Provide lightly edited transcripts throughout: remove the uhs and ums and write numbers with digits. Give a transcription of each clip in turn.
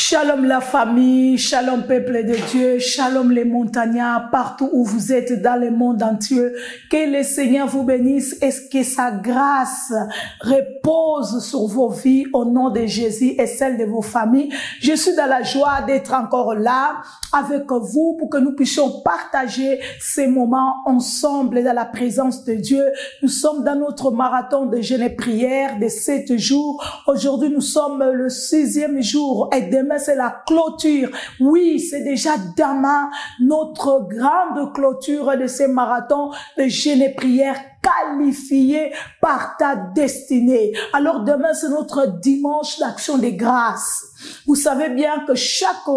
Shalom la famille, shalom peuple de Dieu, shalom les montagnards, partout où vous êtes dans le monde entier. Que le Seigneur vous bénisse et que sa grâce repose sur vos vies au nom de Jésus et celle de vos familles. Je suis dans la joie d'être encore là avec vous pour que nous puissions partager ces moments ensemble dans la présence de Dieu. Nous sommes dans notre marathon de jeûne et prière de 7 jours. Aujourd'hui, nous sommes le 6e jour et demain, c'est la clôture. Oui, c'est déjà demain notre grande clôture de ces marathons de jeûne et prière qualifié par ta destinée. Alors demain, c'est notre dimanche d'action de grâce. Vous savez bien que chaque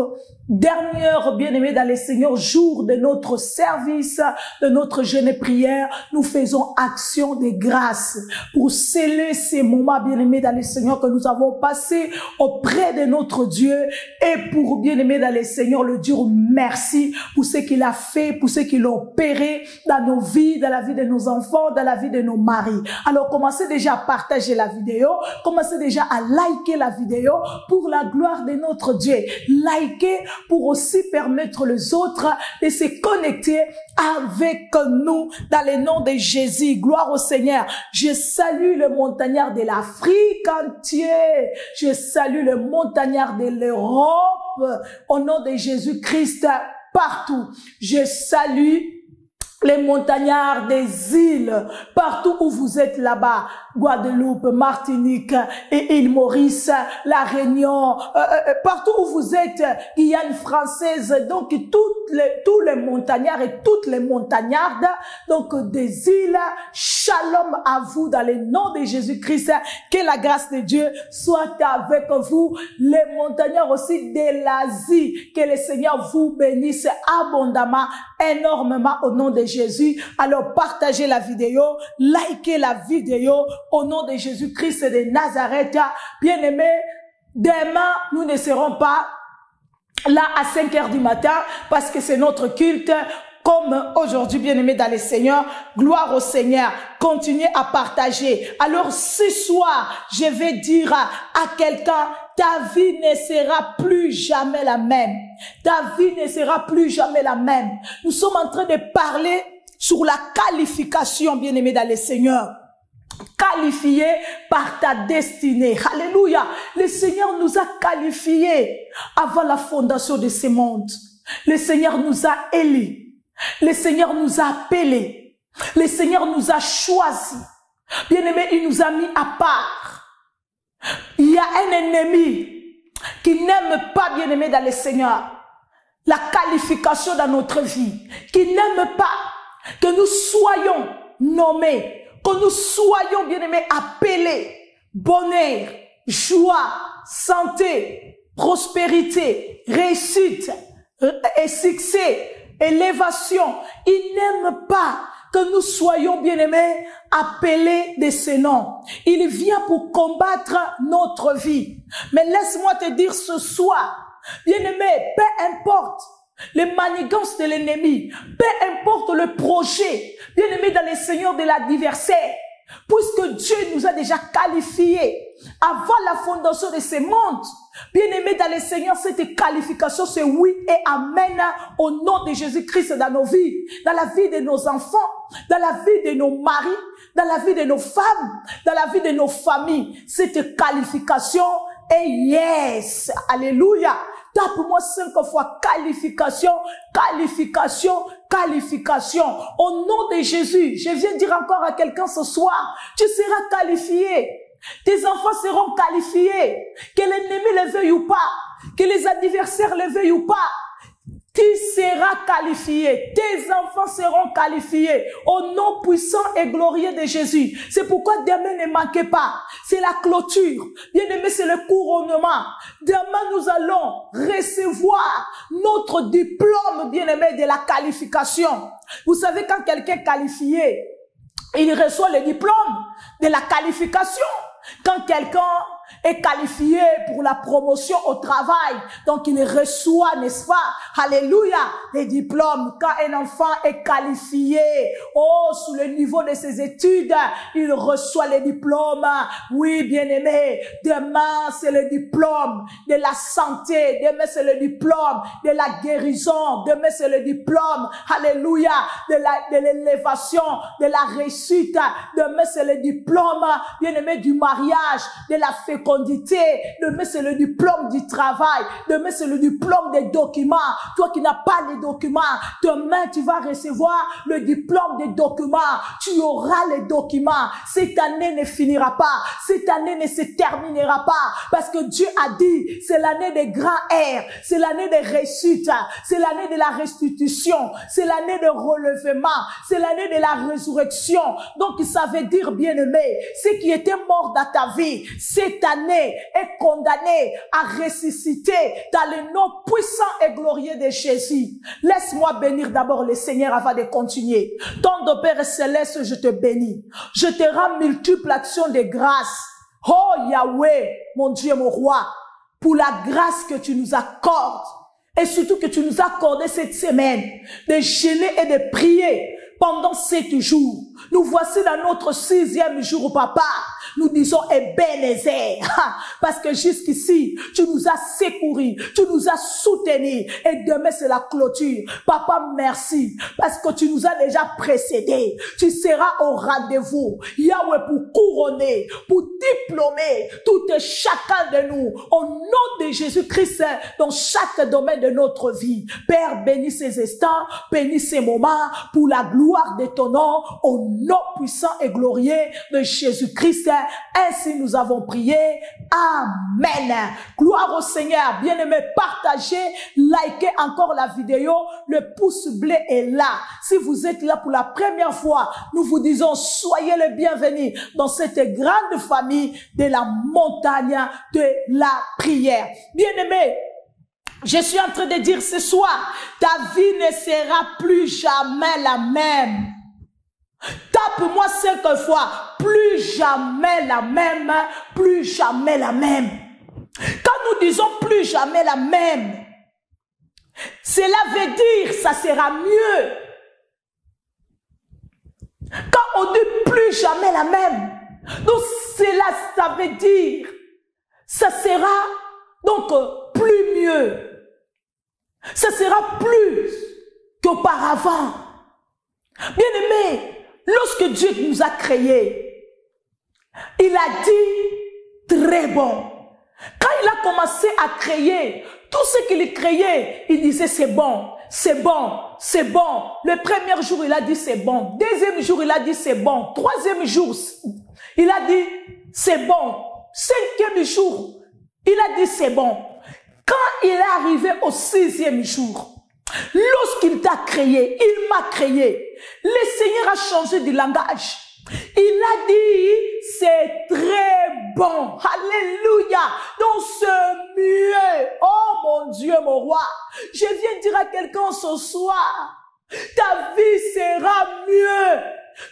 dernière, bien-aimé dans le Seigneur, jour de notre service, de notre jeûne et prière, nous faisons action de grâce pour sceller ces moments, bien-aimés dans le Seigneur, que nous avons passés auprès de notre Dieu et pour, bien-aimé dans le Seigneur, le dire merci pour ce qu'il a fait, pour ce qu'il a opéré dans nos vies, dans la vie de nos enfants, dans la vie de nos maris. Alors, commencez déjà à partager la vidéo, commencez déjà à liker la vidéo pour la gloire de notre Dieu. Likez pour aussi permettre les autres de se connecter avec nous dans le nom de Jésus. Gloire au Seigneur. Je salue le montagnard de l'Afrique entière. Je salue le montagnard de l'Europe au nom de Jésus-Christ partout. Je salue les montagnards des îles, partout où vous êtes là-bas, Guadeloupe, Martinique et île Maurice, La Réunion, partout où vous êtes, Guyane française, donc tous les montagnards et toutes les montagnardes, donc des îles, shalom à vous dans le nom de Jésus-Christ, que la grâce de Dieu soit avec vous, les montagnards aussi de l'Asie, que le Seigneur vous bénisse abondamment, énormément au nom de Jésus. Alors partagez la vidéo, likez la vidéo au nom de Jésus-Christ de Nazareth. Bien-aimés, demain nous ne serons pas là à 5 heures du matin parce que c'est notre culte. Comme aujourd'hui, bien-aimés dans le Seigneur, gloire au Seigneur, continuez à partager. Alors ce soir, je vais dire à quelqu'un, ta vie ne sera plus jamais la même. Ta vie ne sera plus jamais la même. Nous sommes en train de parler sur la qualification, bien-aimés dans le Seigneur. Qualifié par ta destinée. Alléluia. Le Seigneur nous a qualifiés avant la fondation de ce monde. Le Seigneur nous a élus. Le Seigneur nous a appelés. Le Seigneur nous a choisis. Bien-aimés, il nous a mis à part. Il y a un ennemi qui n'aime pas, bien-aimés dans le Seigneur, la qualification dans notre vie. Qui n'aime pas que nous soyons nommés, que nous soyons, bien-aimés, appelés. Bonheur, joie, santé, prospérité, réussite et succès. Élévation. Il n'aime pas que nous soyons, bien-aimés, appelés de ces noms. Il vient pour combattre notre vie. Mais laisse-moi te dire ce soir, bien-aimé, peu importe les manigances de l'ennemi, peu importe le projet, bien-aimé dans les seigneurs de l'adversaire, puisque Dieu nous a déjà qualifiés avant la fondation de ce monde. Bien-aimés dans le Seigneur, cette qualification, c'est oui et amen au nom de Jésus-Christ dans nos vies, dans la vie de nos enfants, dans la vie de nos maris, dans la vie de nos femmes, dans la vie de nos familles. Cette qualification est yes. Alléluia. Tape-moi 5 fois qualification, qualification, qualification. Au nom de Jésus, je viens dire encore à quelqu'un ce soir, tu seras qualifié. Tes enfants seront qualifiés. Que l'ennemi le veuille ou pas, que les adversaires le veuillent ou pas, tu seras qualifié. Tes enfants seront qualifiés au nom puissant et glorieux de Jésus. C'est pourquoi demain ne manquez pas. C'est la clôture. Bien-aimé, c'est le couronnement. Demain, nous allons recevoir notre diplôme, bien-aimé, de la qualification. Vous savez, quand quelqu'un est qualifié, il reçoit le diplôme de la qualification. Quand quelqu'un est qualifié pour la promotion au travail. Donc, il reçoit, n'est-ce pas? Alléluia, les diplômes. Quand un enfant est qualifié, sous le niveau de ses études, il reçoit les diplômes. Oui, bien-aimé, demain, c'est le diplôme de la santé. Demain, c'est le diplôme de la guérison. Demain, c'est le diplôme, alléluia, de l'élévation, de la réussite. Demain, c'est le diplôme, bien-aimé, du mariage, de la fécondité. Demain, c'est le diplôme du travail. Demain, c'est le diplôme des documents. Toi qui n'as pas les documents, demain, tu vas recevoir le diplôme des documents. Tu auras les documents. Cette année ne finira pas. Cette année ne se terminera pas. Parce que Dieu a dit, c'est l'année des grands airs. C'est l'année des réussites. C'est l'année de la restitution. C'est l'année de relèvement. C'est l'année de la résurrection. Donc, ça veut dire, bien-aimé, ce qui était mort dans ta vie, cette année est condamné à ressusciter dans le nom puissant et glorieux de Jésus. Laisse-moi bénir d'abord le Seigneur avant de continuer. Ton de Père Céleste, je te bénis. Je te rends multiples actions de grâce. Oh Yahweh, mon Dieu, mon roi, pour la grâce que tu nous accordes. Et surtout que tu nous as accordé cette semaine de jeûner et de prier pendant 7 jours. Nous voici dans notre 6e jour, papa. Nous disons Ebenezer. Parce que jusqu'ici, tu nous as secourus, tu nous as soutenus. Et demain, c'est la clôture. Papa, merci. Parce que tu nous as déjà précédés. Tu seras au rendez-vous. Yahweh, pour couronner, pour diplômer tout et chacun de nous. Au nom de Jésus-Christ, dans chaque domaine de notre vie. Père, bénis ces instants, bénis ces moments pour la gloire de ton nom. Au nom puissant et glorieux de Jésus-Christ. Ainsi nous avons prié. Amen. Gloire au Seigneur. Bien-aimé, partagez, likez encore la vidéo. Le pouce bleu est là. Si vous êtes là pour la première fois, nous vous disons soyez les bienvenus dans cette grande famille de la montagne de la prière. Bien-aimé, je suis en train de dire ce soir, ta vie ne sera plus jamais la même. Tape-moi 5 fois, plus jamais la même, plus jamais la même. Quand nous disons plus jamais la même, cela veut dire ça sera mieux. Quand on dit plus jamais la même, donc cela, ça veut dire ça sera donc plus mieux. Ça sera plus qu'auparavant. Bien-aimé, lorsque Dieu nous a créés, il a dit très bon. Quand il a commencé à créer, tout ce qu'il créait, il disait c'est bon, c'est bon, c'est bon. Le premier jour, il a dit c'est bon. Deuxième jour, il a dit c'est bon. Troisième jour, il a dit c'est bon. 5e jour, il a dit c'est bon. Quand il est arrivé au 6e jour, lorsqu'il t'a créé, il m'a créé, le Seigneur a changé de langage. Il a dit, c'est très bon. Alléluia. Donc c'est mieux. Oh mon Dieu, mon roi. Je viens dire à quelqu'un ce soir, ta vie sera mieux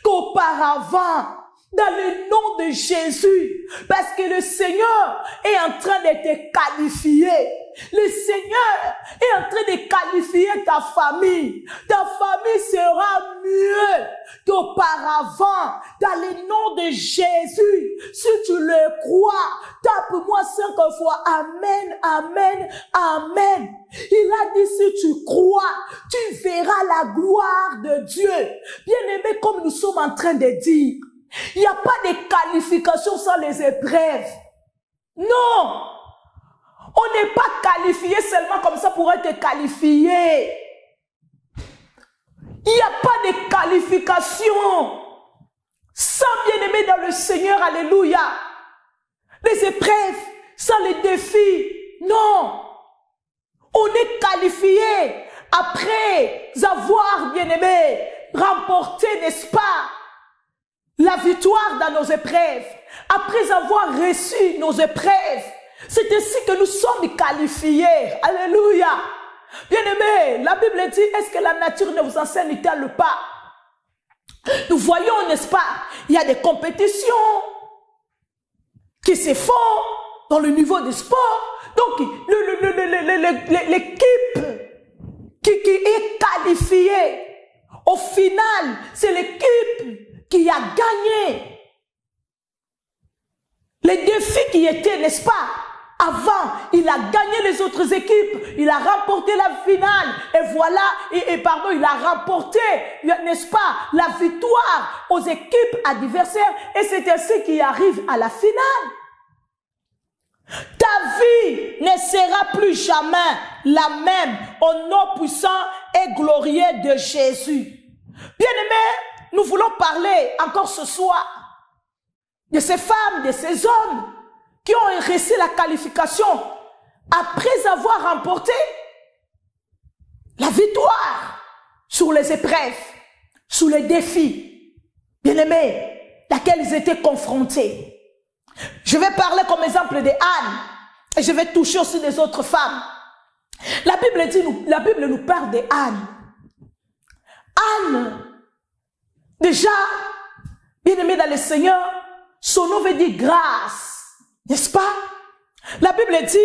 qu'auparavant. Dans le nom de Jésus, parce que le Seigneur est en train de te qualifier. Le Seigneur est en train de qualifier ta famille. Ta famille sera mieux qu'auparavant. Dans le nom de Jésus, si tu le crois, tape-moi 5 fois. Amen, amen, amen. Il a dit, si tu crois, tu verras la gloire de Dieu. Bien-aimé, comme nous sommes en train de dire, il n'y a pas de qualification sans les épreuves. Non. On n'est pas qualifié seulement comme ça pour être qualifié. Il n'y a pas de qualification sans bien-aimé dans le Seigneur. Alléluia. Les épreuves, sans les défis. Non. On est qualifié après avoir, bien-aimé, remporté, n'est-ce pas, la victoire dans nos épreuves, après avoir reçu nos épreuves. C'est ainsi que nous sommes qualifiés. Alléluia. Bien-aimés, la Bible dit, est-ce que la nature ne vous enseigne-t-elle pas? Nous voyons, n'est-ce pas, il y a des compétitions qui se font dans le niveau du sport. Donc, l'équipe qui est qualifiée, au final, c'est l'équipe qui a gagné. Les défis qui étaient, n'est-ce pas? Avant, il a gagné les autres équipes, il a remporté la finale, et voilà, il a remporté, n'est-ce pas, la victoire aux équipes adversaires, et c'est ainsi qu'il arrive à la finale. Ta vie ne sera plus jamais la même au nom puissant et glorieux de Jésus. Bien-aimés, nous voulons parler encore ce soir de ces femmes, de ces hommes qui ont réussi la qualification après avoir remporté la victoire sur les épreuves, sur les défis, bien-aimés, laquelle ils étaient confrontés. Je vais parler comme exemple de Anne et je vais toucher aussi des autres femmes. La Bible nous parle de Anne. Anne, déjà, bien-aimée dans le Seigneur, son nom veut dire grâce, n'est-ce pas? La Bible dit,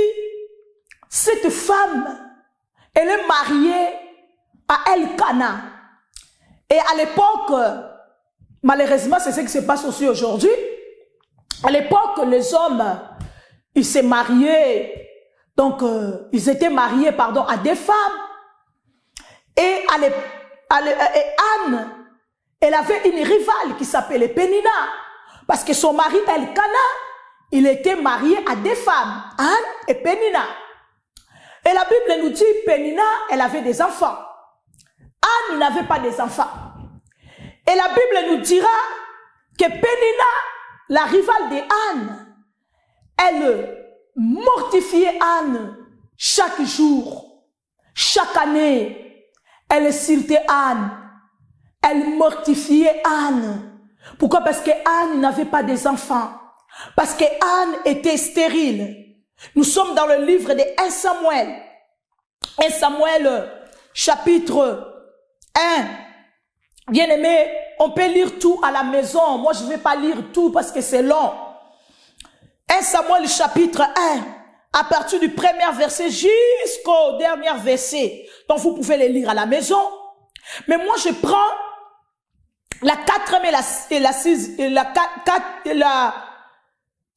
cette femme, elle est mariée à Elkana. Et à l'époque, malheureusement, c'est ce qui se passe aussi aujourd'hui. À l'époque, les hommes, ils s'est mariés, donc ils étaient mariés, pardon, à des femmes. Et Anne, elle avait une rivale qui s'appelait Pénina, parce que son mari Elkana, il était marié à des femmes, Anne et Pénina. Et la Bible nous dit, Pénina, elle avait des enfants. Anne n'avait pas des enfants. Et la Bible nous dira que Pénina, la rivale de Anne, elle mortifiait Anne chaque jour, chaque année. Elle insultait Anne, elle mortifiait Anne. Pourquoi? Parce que Anne n'avait pas des enfants, parce que Anne était stérile. Nous sommes dans le livre de 1 Samuel. 1 Samuel, chapitre 1. Bien-aimé, on peut lire tout à la maison. Moi, je ne vais pas lire tout parce que c'est long. 1 Samuel, chapitre 1, à partir du premier verset jusqu'au dernier verset. Donc, vous pouvez les lire à la maison. Mais moi, je prends la 4e et la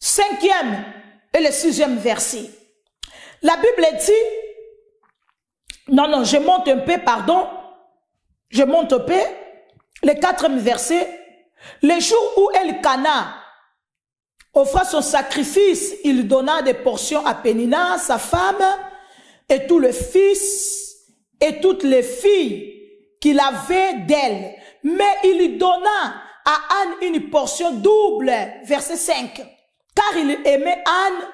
5e et le 6e verset. La Bible dit, non, je monte un peu, pardon. Je monte un peu. Le 4e verset, le jour où Elkana offra son sacrifice, il donna des portions à Pénina, sa femme, et tous les fils et toutes les filles qu'il avait d'elle. Mais il donna à Anne une portion double, verset 5, car il aimait Anne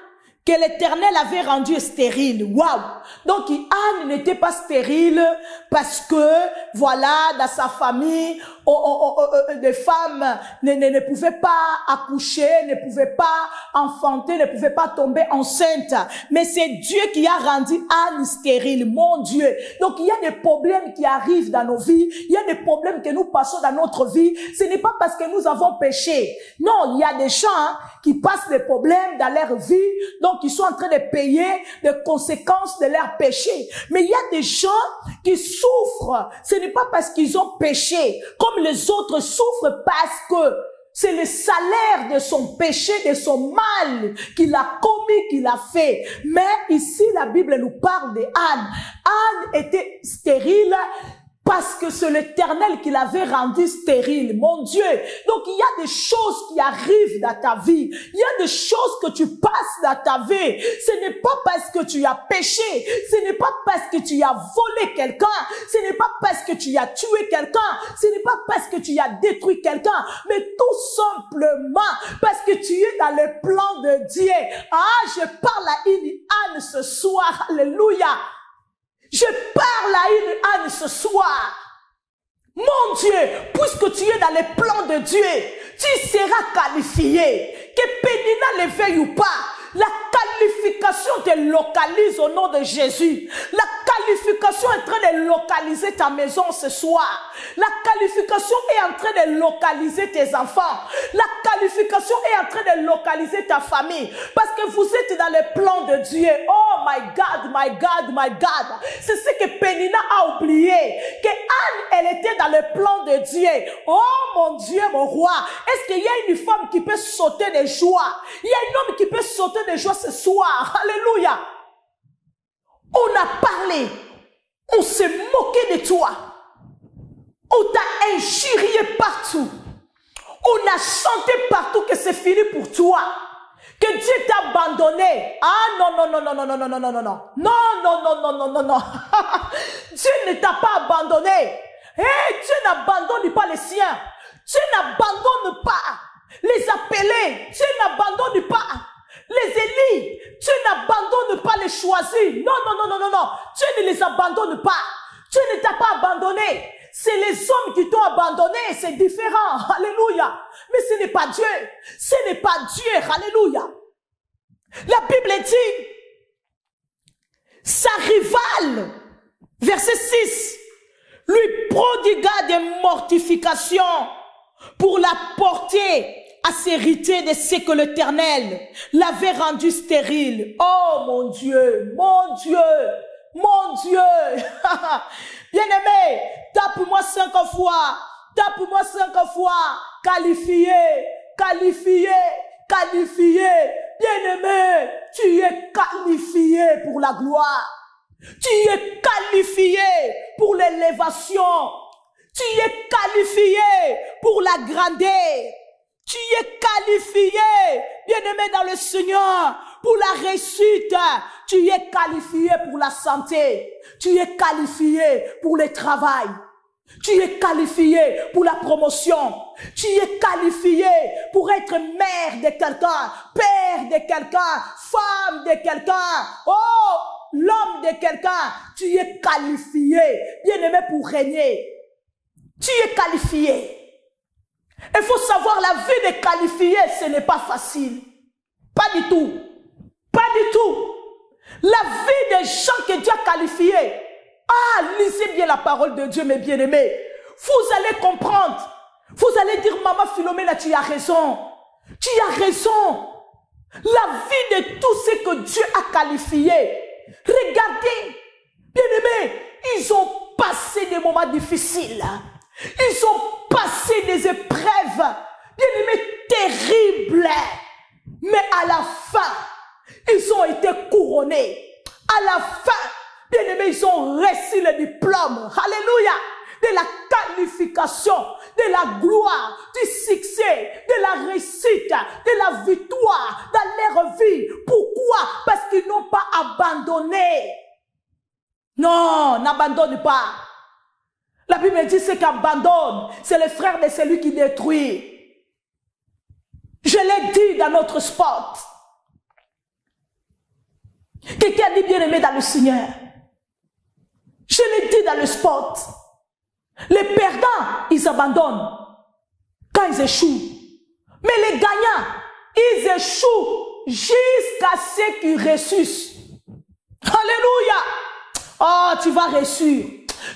que l'Éternel avait rendue stérile. Waouh! Donc Anne n'était pas stérile parce que, voilà, dans sa famille, des femmes ne pouvaient pas accoucher, ne pouvaient pas enfanter, ne pouvaient pas tomber enceinte. Mais c'est Dieu qui a rendu Anne stérile, mon Dieu. Donc il y a des problèmes qui arrivent dans nos vies, il y a des problèmes que nous passons dans notre vie. Ce n'est pas parce que nous avons péché. Non, il y a des gens qui passent des problèmes dans leur vie, donc ils sont en train de payer les conséquences de leur péché. Mais il y a des gens qui souffrent. Ce n'est pas parce qu'ils ont péché, comme les autres souffrent parce que c'est le salaire de son péché, de son mal qu'il a commis, qu'il a fait. Mais ici, la Bible nous parle de Anne. Anne était stérile parce que c'est l'Éternel qui l'avait rendue stérile, mon Dieu. Donc il y a des choses qui arrivent dans ta vie. Il y a des choses que tu passes dans ta vie. Ce n'est pas parce que tu as péché. Ce n'est pas parce que tu as volé quelqu'un. Ce n'est pas parce que tu as tué quelqu'un. Ce n'est pas parce que tu as détruit quelqu'un. Mais tout simplement parce que tu es dans le plan de Dieu. Ah, je parle à une Anne ce soir. Alléluia. Je parle à une Anne ce soir. Mon Dieu, puisque tu es dans les plans de Dieu, tu seras qualifié. Que Pénina le veuille ou pas, la qualification te localise au nom de Jésus. La qualification est en train de localiser ta maison ce soir. La qualification est en train de localiser tes enfants. La qualification est en train de localiser ta famille. Parce que vous êtes dans les plans de Dieu. Oh my God, my God, my God. C'est ce que Pénina a oublié. Que Anne, elle était dans les plans de Dieu. Oh mon Dieu, mon roi. Est-ce qu'il y a une femme qui peut sauter de joie? Il y a un homme qui peut sauter de joie ce soir. Alléluia. On a parlé. On s'est moqué de toi. On t'a injurié partout. On a chanté partout que c'est fini pour toi. Que Dieu t'a abandonné. Ah non, non, non, non, non, non, non, non, non, non, non. Non, non, non, non, non, non, non. Dieu ne t'a pas abandonné. Eh, Dieu n'abandonne pas les siens. Dieu n'abandonne pas les appelés. Dieu n'abandonne pas les élus. Dieu n'abandonne pas les choisis. Non, non, non, non, non, non. Dieu ne les abandonne pas. Dieu ne t'a pas abandonné. C'est les hommes qui t'ont abandonné. C'est différent. Alléluia. Mais ce n'est pas Dieu. Ce n'est pas Dieu. Alléluia. La Bible dit, sa rivale, verset 6, lui prodigua des mortifications pour la porter à s'hériter de ce que l'Éternel l'avait rendu stérile. Oh mon Dieu, mon Dieu, mon Dieu. Bien-aimé, tape-moi 5 fois, tape-moi 5 fois, qualifié, qualifié, qualifié. Bien-aimé, tu es qualifié pour la gloire. Tu es qualifié pour l'élévation. Tu es qualifié pour la grandeur. Tu es qualifié, bien-aimé dans le Seigneur, pour la réussite. Tu es qualifié pour la santé. Tu es qualifié pour le travail. Tu es qualifié pour la promotion. Tu es qualifié pour être mère de quelqu'un, père de quelqu'un, femme de quelqu'un. Oh, l'homme de quelqu'un. Tu es qualifié, bien-aimé, pour régner. Tu es qualifié. Il faut savoir, la vie de qualifié, ce n'est pas facile. Pas du tout. Pas du tout. La vie des gens que Dieu a qualifiés. Ah, lisez bien la parole de Dieu, mes bien-aimés. Vous allez comprendre. Vous allez dire, maman Philomène, tu as raison. Tu as raison. La vie de tous ceux que Dieu a qualifiés. Regardez, bien-aimés, ils ont passé des moments difficiles. Ils ont passé des épreuves, bien-aimés, terribles. Mais à la fin, ils ont été couronnés. À la fin, bien-aimés, ils ont reçu le diplôme. Alléluia. De la qualification, de la gloire, du succès, de la réussite, de la victoire dans leur vie. Pourquoi? Parce qu'ils n'ont pas abandonné. Non, n'abandonne pas. La Bible dit ce qu'abandonne, c'est le frère de celui qui détruit. Je l'ai dit dans notre sport. Quelqu'un dit bien-aimé dans le Seigneur. Je l'ai dit dans le sport. Les perdants, ils abandonnent quand ils échouent. Mais les gagnants, ils échouent jusqu'à ce qu'ils réussissent. Alléluia. Oh, tu vas réussir.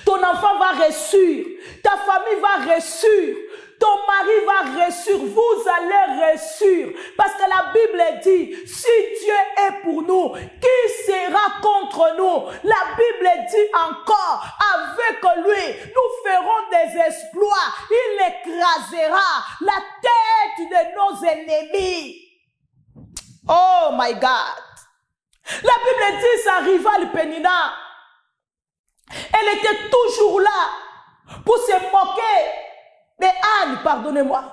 Ton enfant va réussir. Ta famille va réussir. Ton mari va réussir. Vous allez réussir. Parce que la Bible dit, si Dieu est pour nous, qui sera contre nous? La Bible dit encore, avec lui, nous ferons des exploits. Il écrasera la tête de nos ennemis. Oh my God. La Bible dit, sa rivale Pénina, elle était toujours là pour se moquer de Anne, pardonnez-moi.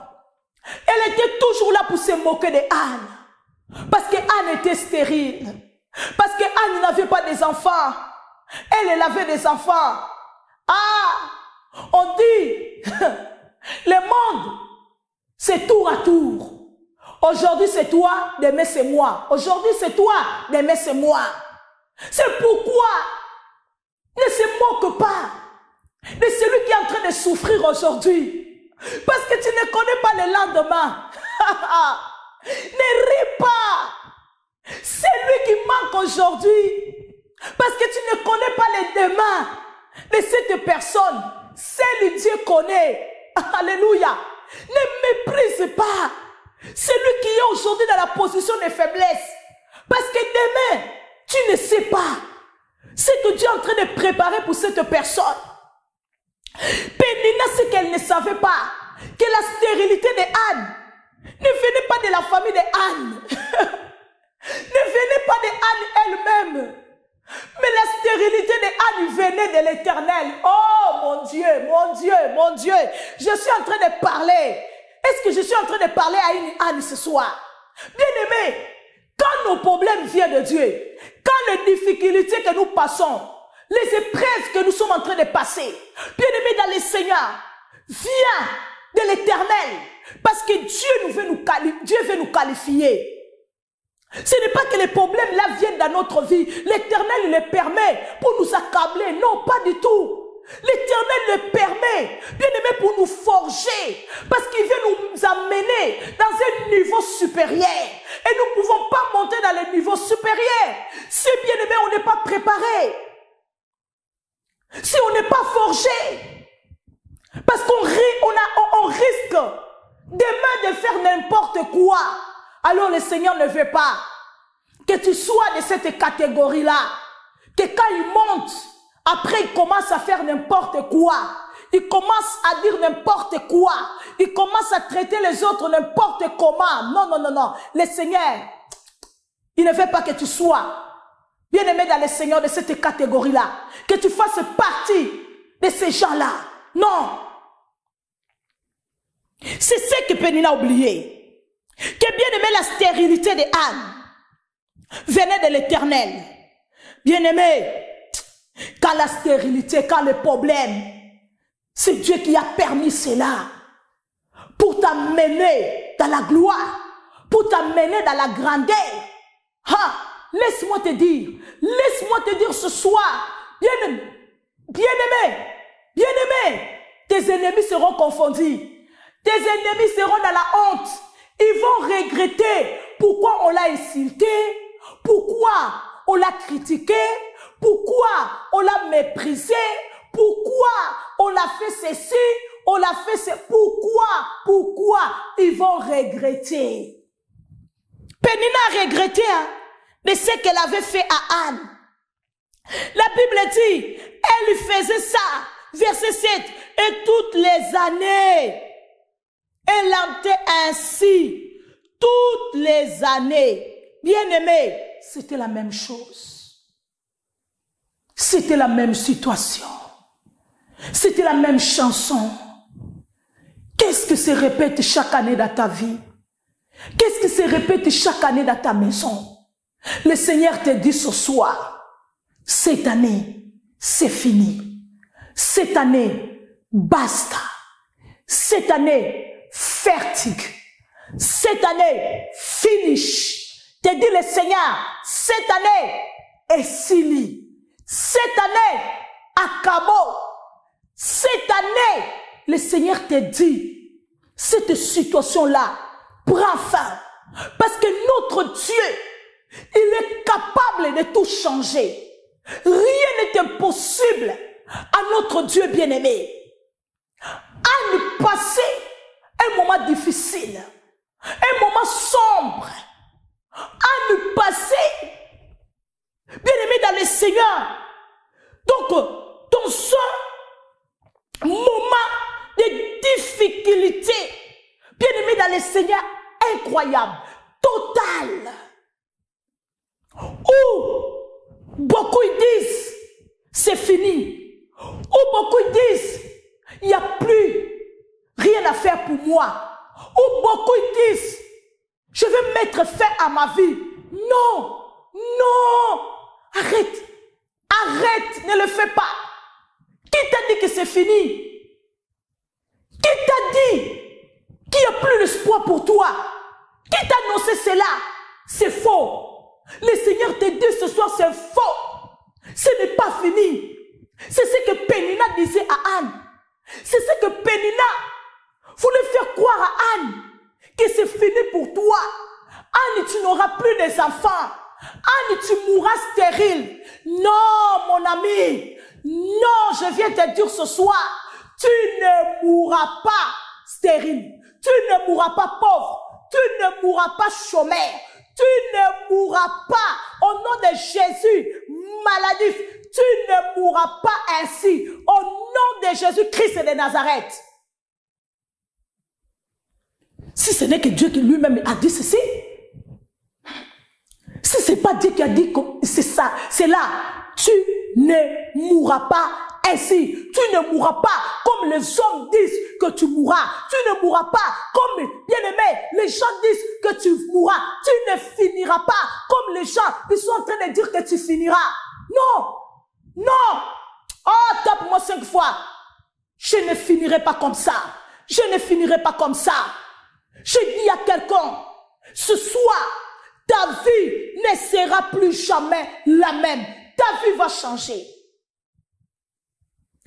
Elle était toujours là pour se moquer de Anne. Parce que Anne était stérile. Parce que Anne n'avait pas des enfants. Elle avait des enfants. Ah, on dit, le monde, c'est tour à tour. Aujourd'hui c'est toi, demain c'est moi. Aujourd'hui c'est toi, demain c'est moi. C'est pourquoi ne se moque pas de celui qui est en train de souffrir aujourd'hui. Parce que tu ne connais pas le lendemain. Ne ris pas. Celui qui manque aujourd'hui, Parce que tu ne connais pas les demain de cette personne. Seul Dieu connaît. Alléluia. Ne méprise pas celui qui est aujourd'hui dans la position de faiblesse. Parce que demain, tu ne sais pas ce que Dieu est en train de préparer pour cette personne. Pénina, ce qu'elle ne savait pas, que la stérilité de Anne ne venait pas de la famille de Anne. Ne venait pas de Anne elle-même. Mais la stérilité de Anne venait de l'Éternel. Oh mon Dieu, mon Dieu, mon Dieu. Je suis en train de parler. Est-ce que je suis en train de parler à une Anne ce soir? Bien-aimé, quand nos problèmes viennent de Dieu, quand les difficultés que nous passons, les épreuves que nous sommes en train de passer, bien-aimé dans le Seigneur, viens de l'Éternel. Parce que Dieu veut nous qualifier. Ce n'est pas que les problèmes là viennent dans notre vie. L'Éternel les permet pour nous accabler. Non, pas du tout. L'Éternel le permet, bien aimé, pour nous forger. Parce qu'il veut nous amener dans un niveau supérieur. Et nous ne pouvons pas monter dans le niveau supérieur si, bien aimé, on n'est pas préparé. Si on n'est pas forgé. Parce qu'on risque demain de faire n'importe quoi. Alors le Seigneur ne veut pas que tu sois de cette catégorie-là. Que quand il monte, après il commence à faire n'importe quoi. Il commence à dire n'importe quoi. Il commence à traiter les autres n'importe comment. Non, non, non, non. Le Seigneur, il ne veut pas que tu sois bien aimé dans le Seigneur de cette catégorie-là. Que tu fasses partie de ces gens-là. Non. C'est ce que Pénina a oublié. Que bien aimé, la stérilité de Anne venait de l'Éternel. Bien aimé, quand la stérilité, quand le problème, c'est Dieu qui a permis cela pour t'amener dans la gloire, pour t'amener dans la grandeur. Ah, laisse-moi te dire ce soir, bien aimé, tes ennemis seront confondus. Tes ennemis seront dans la honte. Ils vont regretter pourquoi on l'a insulté, pourquoi on l'a critiqué, pourquoi on l'a méprisé, pourquoi on l'a fait ceci, on l'a fait ceci. Pourquoi ils vont regretter. Pénina a regretté de ce qu'elle avait fait à Anne. La Bible dit, elle faisait ça, verset 7, et toutes les années, elle lamentait ainsi toutes les années. Bien-aimé, c'était la même chose. C'était la même situation. C'était la même chanson. Qu'est-ce que se répète chaque année dans ta vie? Qu'est-ce qui se répète chaque année dans ta maison? Le Seigneur te dit ce soir, cette année, c'est fini. Cette année, basta. Cette année, fatigue. Cette année, finish. Te dit le Seigneur, cette année est fini. Cette année, acabo. Cette année, le Seigneur te dit, cette situation-là prend fin. Parce que notre Dieu, il est capable de tout changer. Rien n'est impossible à notre Dieu bien-aimé. Anne passait un moment difficile, un moment sombre. Anne passait, bien-aimé dans le Seigneur. Donc, dans ce moment de difficulté, bien-aimé dans le Seigneur, incroyable, total, où beaucoup disent, c'est fini, où beaucoup disent, il n'y a plus rien à faire pour moi, où beaucoup disent, je vais mettre fin à ma vie. Non, non, arrête, arrête, ne le fais pas. Qui t'a dit que c'est fini? Qui t'a dit qu'il n'y a plus d'espoir pour toi? Qui t'a annoncé cela? C'est faux. Le Seigneur te dit ce soir, c'est faux. Ce n'est pas fini. C'est ce que Pénina disait à Anne. C'est ce que Pénina voulait faire croire à Anne, que c'est fini pour toi. Anne, tu n'auras plus des enfants. Anne, tu mourras stérile. Non, mon ami. Non, je viens te dire ce soir, tu ne mourras pas stérile. Tu ne mourras pas pauvre. Tu ne mourras pas chômeur. Tu ne mourras pas au nom de Jésus maladif. Tu ne mourras pas ainsi au nom de Jésus-Christ de Nazareth. Si ce n'est que Dieu qui lui-même a dit ceci, si ce n'est pas Dieu qui a dit que c'est ça, c'est là, tu ne mourras pas ainsi. Tu ne mourras pas comme les hommes disent que tu mourras. Tu ne mourras pas comme, bien aimé, les gens disent que tu mourras. Tu ne finiras pas comme les gens qui sont en train de dire que tu finiras. Non, non. Oh, tape-moi 5 fois. Je ne finirai pas comme ça. Je ne finirai pas comme ça. Je dis à quelqu'un, ce soir, ta vie ne sera plus jamais la même. Ta vie va changer.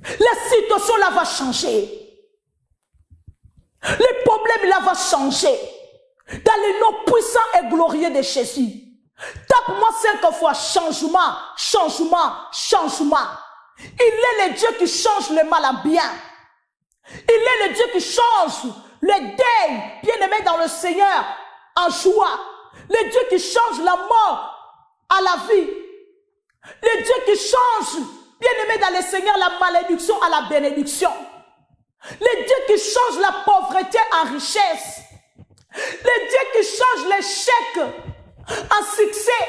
La situation là va changer. Les problèmes là vont changer. Dans le nom puissant et glorieux de Jésus. Tape-moi 5 fois changement, changement, changement. Il est le Dieu qui change le mal en bien. Il est le Dieu qui change le deuil, bien-aimé dans le Seigneur, en joie. Le Dieu qui change la mort à la vie. Le Dieu qui change, bien-aimé dans le Seigneur, la malédiction à la bénédiction. Le Dieu qui change la pauvreté en richesse. Le Dieu qui change l'échec en succès,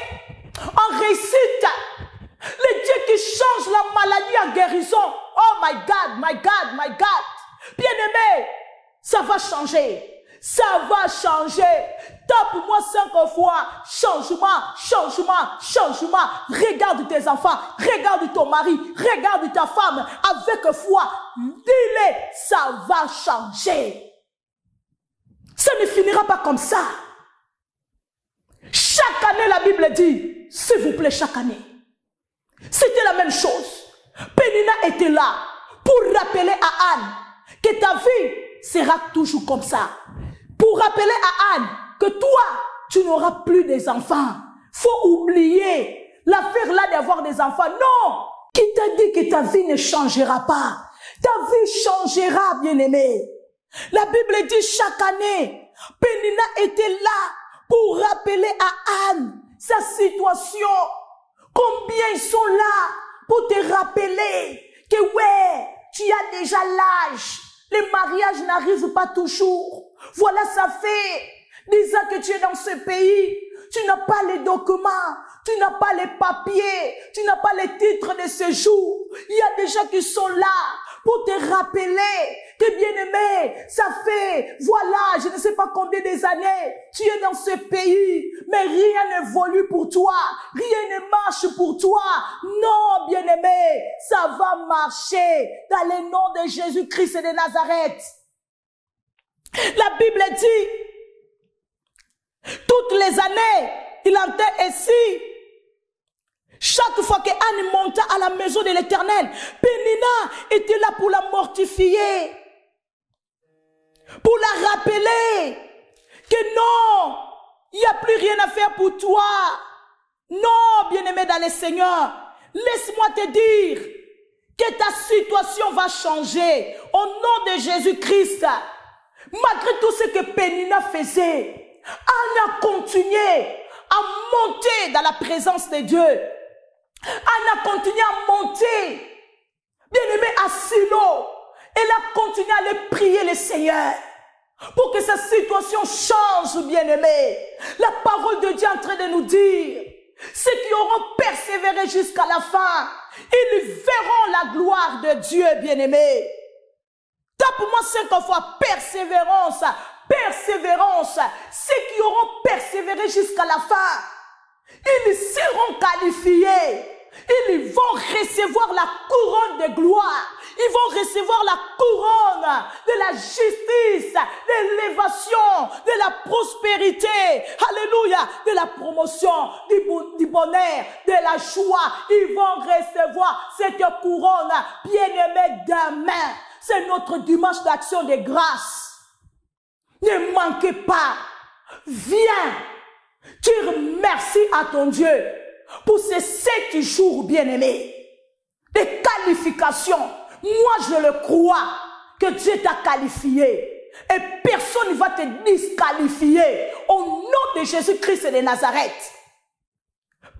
en réussite. Le Dieu qui change la maladie en guérison. Oh my God, my God, my God. Bien-aimé, ça va changer. Ça va changer. Tape-moi 5 fois. Changement, changement, changement. Regarde tes enfants. Regarde ton mari. Regarde ta femme. Avec foi. Dis-le, ça va changer. Ça ne finira pas comme ça. Chaque année, la Bible dit, s'il vous plaît, chaque année. C'était la même chose. Pénina était là pour rappeler à Anne que ta vie sera toujours comme ça. Pour rappeler à Anne que toi, tu n'auras plus des enfants. Faut oublier l'affaire là d'avoir des enfants. Non! Qui t'a dit que ta vie ne changera pas? Ta vie changera, bien-aimé. La Bible dit chaque année, Pénina était là pour rappeler à Anne sa situation. Combien ils sont là pour te rappeler que ouais, tu as déjà l'âge. Les mariages n'arrivent pas toujours. Voilà, ça fait 10 ans que tu es dans ce pays. Tu n'as pas les documents. Tu n'as pas les papiers. Tu n'as pas les titres de séjour. Il y a des gens qui sont là pour te rappeler que bien-aimé, ça fait, voilà, je ne sais pas combien des années, tu es dans ce pays, mais rien n'évolue pour toi. Rien ne marche pour toi. Non, bien-aimé, ça va marcher dans le nom de Jésus-Christ de Nazareth. La Bible dit, toutes les années, il en était ainsi. Chaque fois que Anne monta à la maison de l'Éternel, Pénina était là pour la mortifier, pour la rappeler que non, il n'y a plus rien à faire pour toi. Non, bien-aimé dans le Seigneur, laisse-moi te dire que ta situation va changer au nom de Jésus-Christ. Malgré tout ce que Pénina faisait, Anne a continué à monter dans la présence de Dieu. Anne a continué à monter, bien-aimé, à Silo. Elle a continué à aller prier le Seigneur pour que sa situation change, bien-aimé. La parole de Dieu est en train de nous dire, ceux qui auront persévéré jusqu'à la fin, ils verront la gloire de Dieu, bien-aimé. Tape-moi 5 fois, persévérance, persévérance. Ceux qui auront persévéré jusqu'à la fin, ils seront qualifiés. Ils vont recevoir la couronne de gloire. Ils vont recevoir la couronne de la justice, de l'élévation, de la prospérité. Alléluia. De la promotion, du bonheur, de la joie. Ils vont recevoir cette couronne. Bien-aimés, demain, c'est notre dimanche d'action de grâce. Ne manquez pas. Viens. Dire merci à ton Dieu pour ces 7 jours bien-aimés. Des qualifications. Moi, je le crois que Dieu t'a qualifié. Et personne ne va te disqualifier. Au nom de Jésus-Christ de Nazareth.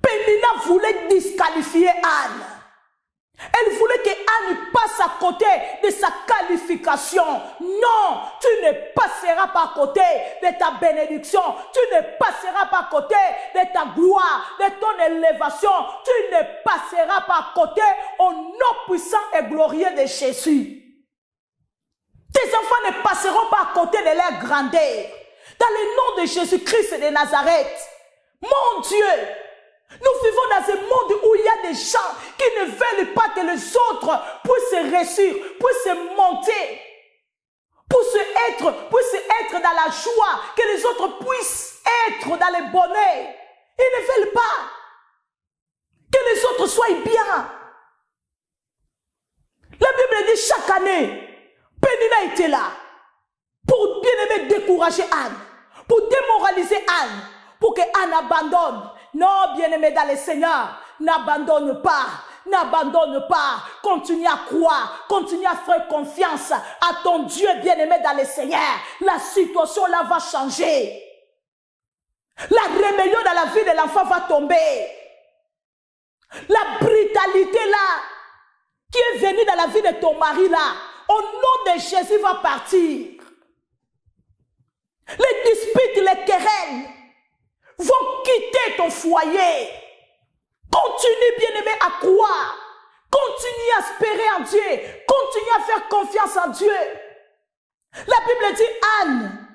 Pénina voulait disqualifier Anne. Elle voulait que Anne passe à côté de sa qualification. Non, tu ne passeras pas à côté de ta bénédiction. Tu ne passeras pas à côté de ta gloire, de ton élévation. Tu ne passeras pas à côté au nom puissant et glorieux de Jésus. Tes enfants ne passeront pas à côté de leur grandeur. Dans le nom de Jésus-Christ de Nazareth. Mon Dieu, nous vivons dans un monde où il y a des gens qui ne veulent pas que les autres puissent réussir, puissent monter, puissent être dans la joie, que les autres puissent être dans le bonheur. Ils ne veulent pas que les autres soient bien. La Bible dit chaque année, Pénina était là pour bien aimer décourager Anne, pour démoraliser Anne, pour que Anne abandonne. Non, bien-aimé dans le Seigneur, n'abandonne pas, n'abandonne pas, continue à croire, continue à faire confiance à ton Dieu bien-aimé dans le Seigneur. La situation là va changer. La rébellion dans la vie de l'enfant va tomber. La brutalité là, qui est venue dans la vie de ton mari là, au nom de Jésus va partir. Les disputes, les querelles vont quitter ton foyer. Continue, bien-aimé, à croire. Continue à espérer en Dieu. Continue à faire confiance en Dieu. La Bible dit Anne,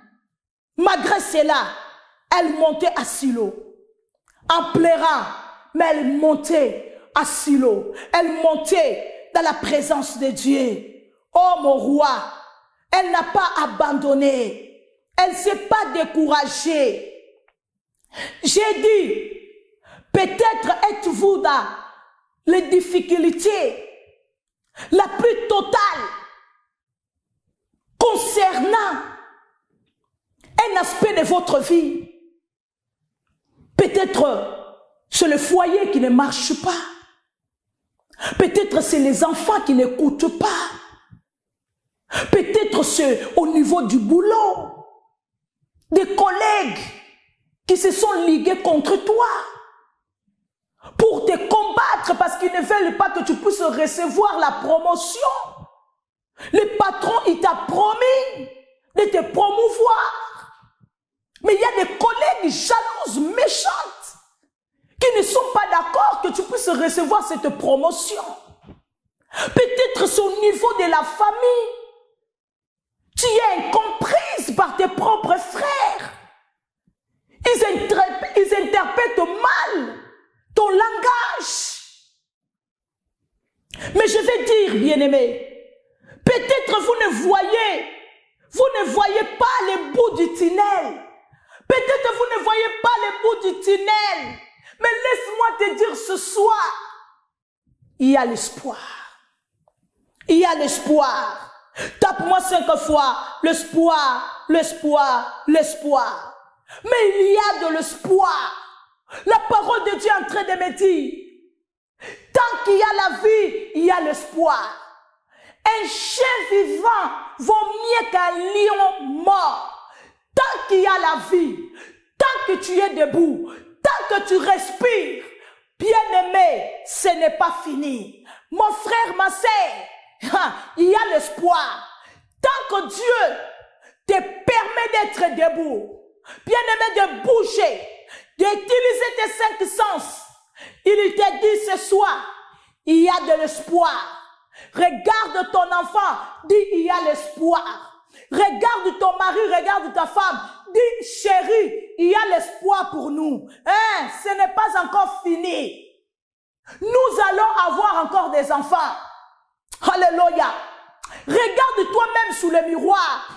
malgré cela, elle montait à Silo. En pleurant, mais elle montait à Silo. Elle montait dans la présence de Dieu. Oh mon roi, elle n'a pas abandonné. Elle ne s'est pas découragée. J'ai dit, peut-être êtes-vous dans les difficultés la plus totale concernant un aspect de votre vie. Peut-être c'est le foyer qui ne marche pas. Peut-être c'est les enfants qui n'écoutent pas. Peut-être c'est au niveau du boulot. Des collègues qui se sont ligués contre toi pour te combattre parce qu'ils ne veulent pas que tu puisses recevoir la promotion. Le patron, il t'a promis de te promouvoir. Mais il y a des collègues jalouses, méchantes, qui ne sont pas d'accord que tu puisses recevoir cette promotion. Peut-être c'est au niveau de la famille. Tu es incomprise par tes propres frères. Ils interprètent mal ton langage. Mais je vais dire, bien-aimé, peut-être vous ne voyez pas le bout du tunnel. Peut-être vous ne voyez pas le bout du tunnel. Mais laisse-moi te dire ce soir, il y a l'espoir. Il y a l'espoir. Tape-moi 5 fois, l'espoir, l'espoir, l'espoir. Mais il y a de l'espoir. La parole de Dieu est en train de me dire, tant qu'il y a la vie, il y a l'espoir. Un chien vivant vaut mieux qu'un lion mort. Tant qu'il y a la vie, tant que tu es debout, tant que tu respires, bien-aimé, ce n'est pas fini. Mon frère, ma sœur, il y a l'espoir. Tant que Dieu te permet d'être debout, bien-aimé, de bouger, d'utiliser tes 5 sens, il te dit ce soir, il y a de l'espoir. Regarde ton enfant, dis il y a l'espoir. Regarde ton mari, regarde ta femme, dis chérie, il y a l'espoir pour nous. Hein, ce n'est pas encore fini. Nous allons avoir encore des enfants. Alléluia. Regarde toi-même sous le miroir.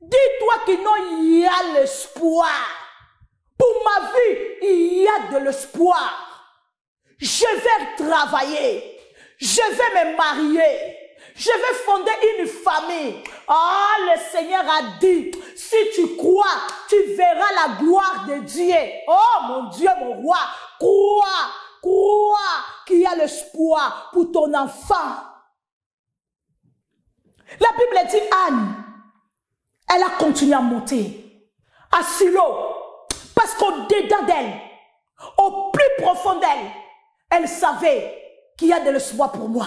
Dis-toi que non, il y a l'espoir. Pour ma vie, il y a de l'espoir. Je vais travailler. Je vais me marier. Je vais fonder une famille. Ah, le Seigneur a dit, si tu crois, tu verras la gloire de Dieu. Oh mon Dieu, mon roi, crois qu'il y a l'espoir pour ton enfant. La Bible dit Anne, elle a continué à monter à Silo, parce qu'au-dedans d'elle, au plus profond d'elle, elle savait qu'il y a de l'espoir pour moi.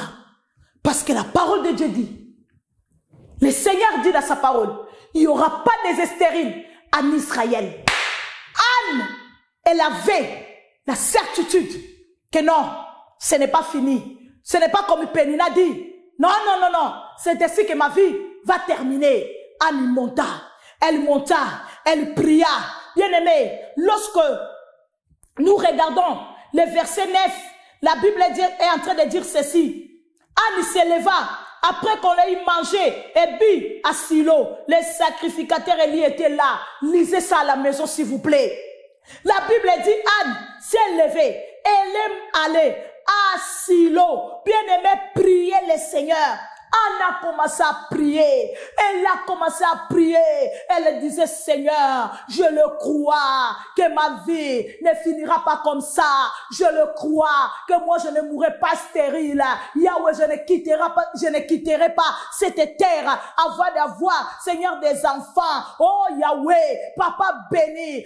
Parce que la parole de Dieu dit, le Seigneur dit dans sa parole, il n'y aura pas des stériles en Israël. Anne, elle avait la certitude que non, ce n'est pas fini. Ce n'est pas comme Pénina dit. Non, c'est ainsi que ma vie va terminer. Anne monta, elle pria. Bien-aimé, lorsque nous regardons le verset 9, la Bible est en train de dire ceci. Anne se leva après qu'on ait mangé et bu à Silo. Les sacrificateurs Élie étaient là. Lisez ça à la maison s'il vous plaît. La Bible dit Anne s'est levée. Elle est allée à Silo. Bien-aimé, priez le Seigneur. Anne a commencé à prier. Elle a commencé à prier. Elle disait, Seigneur, je le crois que ma vie ne finira pas comme ça. Je le crois que moi je ne mourrai pas stérile. Yahweh, je ne quitterai pas cette terre avant d'avoir, Seigneur, des enfants. Oh Yahweh, Papa bénis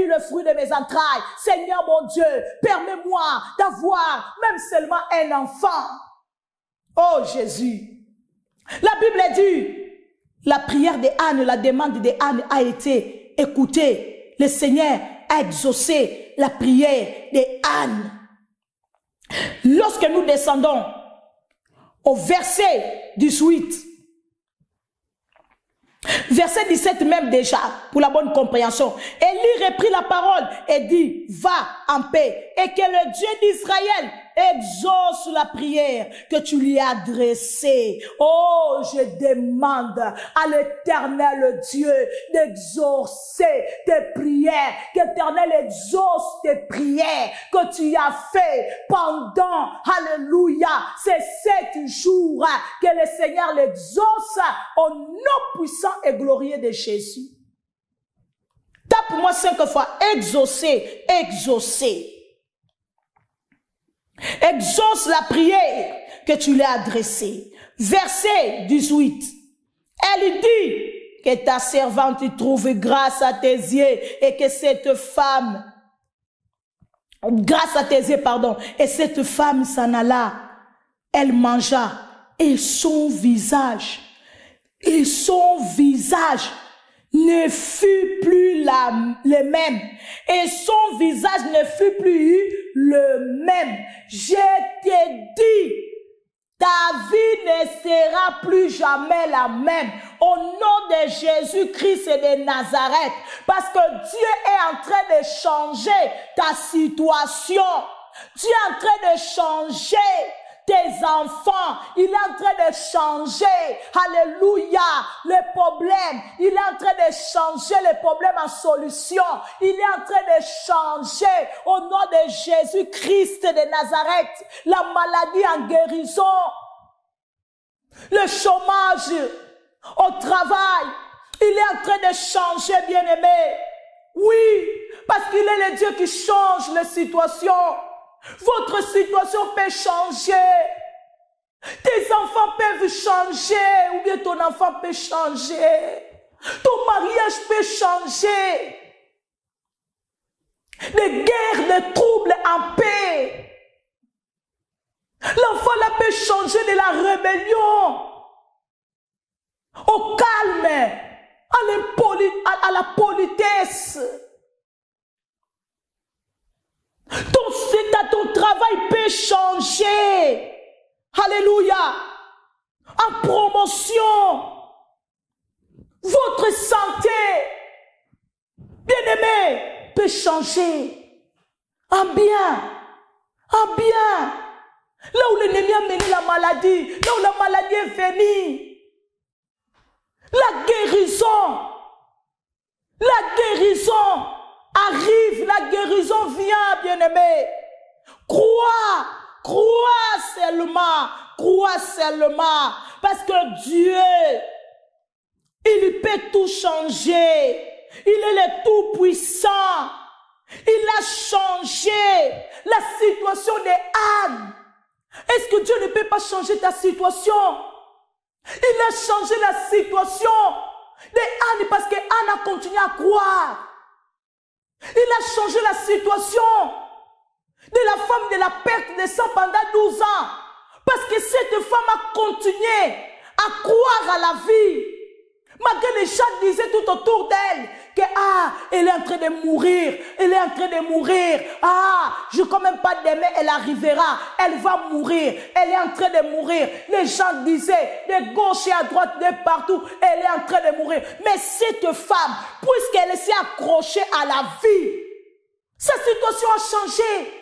le fruit de mes entrailles. Seigneur mon Dieu, permets-moi d'avoir même seulement un enfant. Oh Jésus. La Bible dit, la prière de Anne, la demande de Anne a été écoutée. Le Seigneur a exaucé la prière de Anne. Lorsque nous descendons au verset 18, verset 17 même déjà, pour la bonne compréhension, Élie reprit la parole et dit, va en paix et que le Dieu d'Israël exauce la prière que tu lui as adressée. Oh, je demande à l'Éternel Dieu d'exaucer tes prières, qu'Éternel exauce tes prières que tu as fait pendant, alléluia, ces 7 jours, que le Seigneur l'exauce au nom puissant et glorieux de Jésus. Tape-moi 5 fois, exaucer, exaucer. Exauce la prière que tu lui as adressée. Verset 18. Elle dit que ta servante trouve grâce à tes yeux et que cette femme, grâce à tes yeux, pardon, et cette femme s'en alla. Elle mangea et son visage ne fut plus le même. Et son visage ne fut plus le même. Je t'ai dit, ta vie ne sera plus jamais la même. Au nom de Jésus-Christ et de Nazareth. Parce que Dieu est en train de changer ta situation. Dieu est en train de changer tes enfants, il est en train de changer, alléluia, les problèmes, il est en train de changer les problèmes en solution, il est en train de changer au nom de Jésus-Christ de Nazareth, la maladie en guérison, le chômage au travail, il est en train de changer, bien-aimé, oui, parce qu'il est le Dieu qui change les situations. Votre situation peut changer. Tes enfants peuvent changer. Ou bien ton enfant peut changer. Ton mariage peut changer. Des guerres, des troubles en paix. L'enfant là peut changer de la rébellion au calme, à la politesse. Ton travail peut changer. Alléluia. En promotion. Votre santé, bien-aimé, peut changer. En bien. En bien. Là où l'ennemi a mené la maladie. Là où la maladie est venue. La guérison. La guérison arrive, la guérison vient, bien-aimé. Crois seulement, Parce que Dieu, il peut tout changer. Il est le Tout-Puissant. Il a changé la situation de Anne. Est-ce que Dieu ne peut pas changer ta situation? Il a changé la situation de Anne parce que Anne a continué à croire. Il a changé la situation de la femme de la perte de sang pendant 12 ans. Parce que cette femme a continué à croire à la vie. Malgré les gens disaient tout autour d'elle que elle est en train de mourir, elle est en train de mourir. Je ne crois même pas demain, elle arrivera, elle va mourir, elle est en train de mourir. Les gens disaient de gauche et à droite, de partout, elle est en train de mourir. Mais cette femme, puisqu'elle s'est accrochée à la vie, sa situation a changé.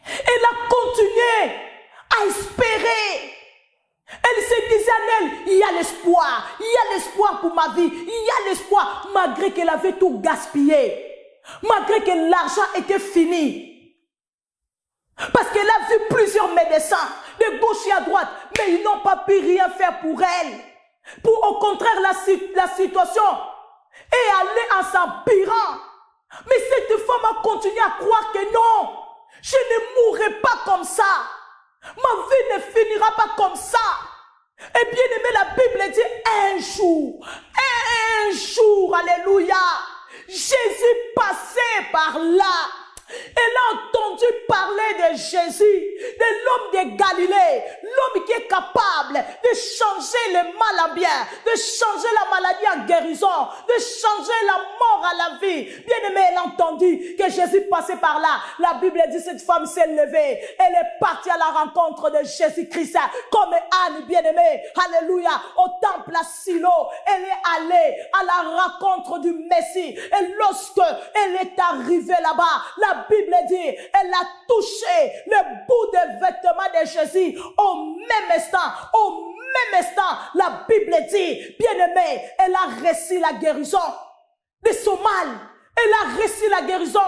Elle a continué à espérer. Elle se disait en elle, il y a l'espoir pour ma vie, il y a l'espoir, malgré qu'elle avait tout gaspillé, malgré que l'argent était fini. Parce qu'elle a vu plusieurs médecins, de gauche et à droite, mais ils n'ont pas pu rien faire pour elle. Pour au contraire la situation est allée en s'empirant. Mais cette femme a continué à croire que non, je ne mourrai pas comme ça. Ma vie ne finira pas comme ça. Et bien aimé, la Bible dit un jour, alléluia, Jésus passait par là. Elle a entendu parler de Jésus, de l'homme de Galilée, l'homme qui est capable de changer le mal en bien, de changer la maladie en guérison, de changer la mort à la vie. Bien aimé, elle a entendu que Jésus passait par là. La Bible dit cette femme s'est levée, elle est partie à la rencontre de Jésus-Christ, comme Anne, bien aimée, alléluia, au temple à Silo. Elle est allée à la rencontre du Messie. Et lorsque elle est arrivée là-bas, la Bible dit, elle a touché le bout des vêtements de Jésus au même instant, la Bible dit, bien-aimée, elle a reçu la guérison de son mal, elle a reçu la guérison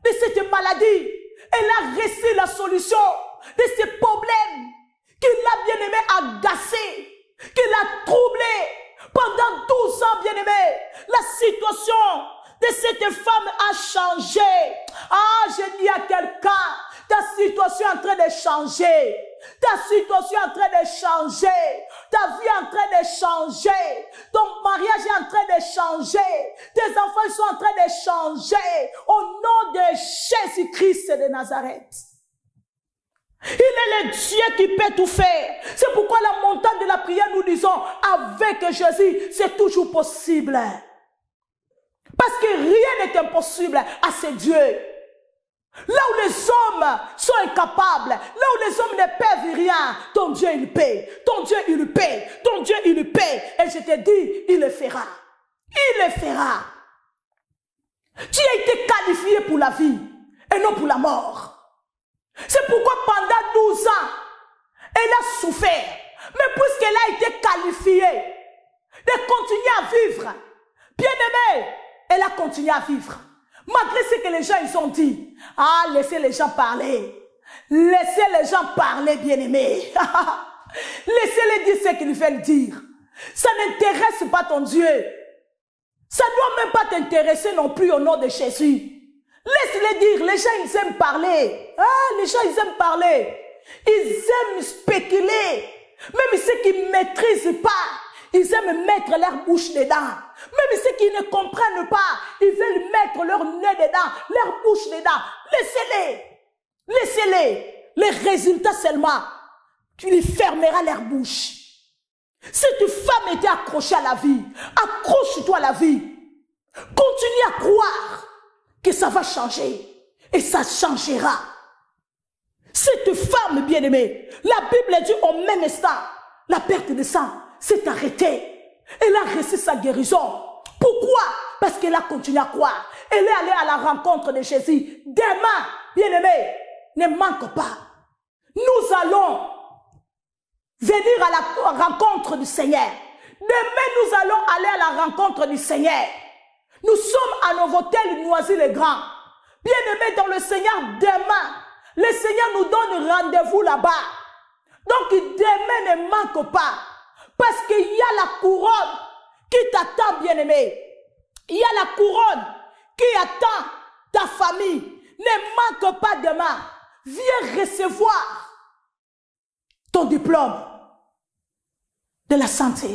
de cette maladie, elle a reçu la solution de ces problèmes qui l'a, bien-aimée, agacé, qui l'a troublé pendant 12 ans, bien-aimée. La situation de cette femme a changé. Je dis à quelqu'un, ta situation est en train de changer. Ta situation est en train de changer. Ta vie est en train de changer. Ton mariage est en train de changer. Tes enfants sont en train de changer. Au nom de Jésus-Christ de Nazareth. Il est le Dieu qui peut tout faire. C'est pourquoi la montagne de la prière, nous disons, avec Jésus, c'est toujours possible. Parce que rien n'est impossible à ce Dieu. Là où les hommes sont incapables, là où les hommes ne peuvent rien, ton Dieu il paie, ton Dieu il paie, ton Dieu il paie. Et je te dis, il le fera. Il le fera. Tu as été qualifié pour la vie et non pour la mort. C'est pourquoi pendant 12 ans, elle a souffert. Mais puisqu'elle a été qualifiée de continuer à vivre, bien aimée, elle a continué à vivre. Malgré ce que les gens ils ont dit. Laissez les gens parler. Laissez les gens parler, bien-aimés. Laissez-les dire ce qu'ils veulent dire. Ça n'intéresse pas ton Dieu. Ça ne doit même pas t'intéresser non plus au nom de Jésus. Laisse-les dire. Les gens, ils aiment parler. Les gens, ils aiment parler. Ils aiment spéculer. Même ceux qui ne maîtrisent pas, ils aiment mettre leur bouche dedans. Même ceux qui ne comprennent pas, ils veulent mettre leur nez dedans, leur bouche dedans. Laissez-les. Laissez-les. Les résultats seulement, tu les fermeras leur bouche. Cette femme était accrochée à la vie. Accroche-toi à la vie. Continue à croire que ça va changer. Et ça changera. Cette femme bien-aimée, la Bible dit au même instant, la perte de sang s'est arrêtée. Elle a reçu sa guérison. Pourquoi? Parce qu'elle a continué à croire. Elle est allée à la rencontre de Jésus. Demain, bien-aimé, ne manque pas. Nous allons venir à la rencontre du Seigneur. Demain, nous allons aller à la rencontre du Seigneur. Nous sommes à Novotel, Noisy-le-Grand. Bien-aimé dans le Seigneur, demain, le Seigneur nous donne rendez-vous là-bas. Donc demain ne manque pas. Parce qu'il y a la couronne qui t'attend, bien-aimé. Il y a la couronne qui attend ta famille. Ne manque pas demain. Viens recevoir ton diplôme de la santé,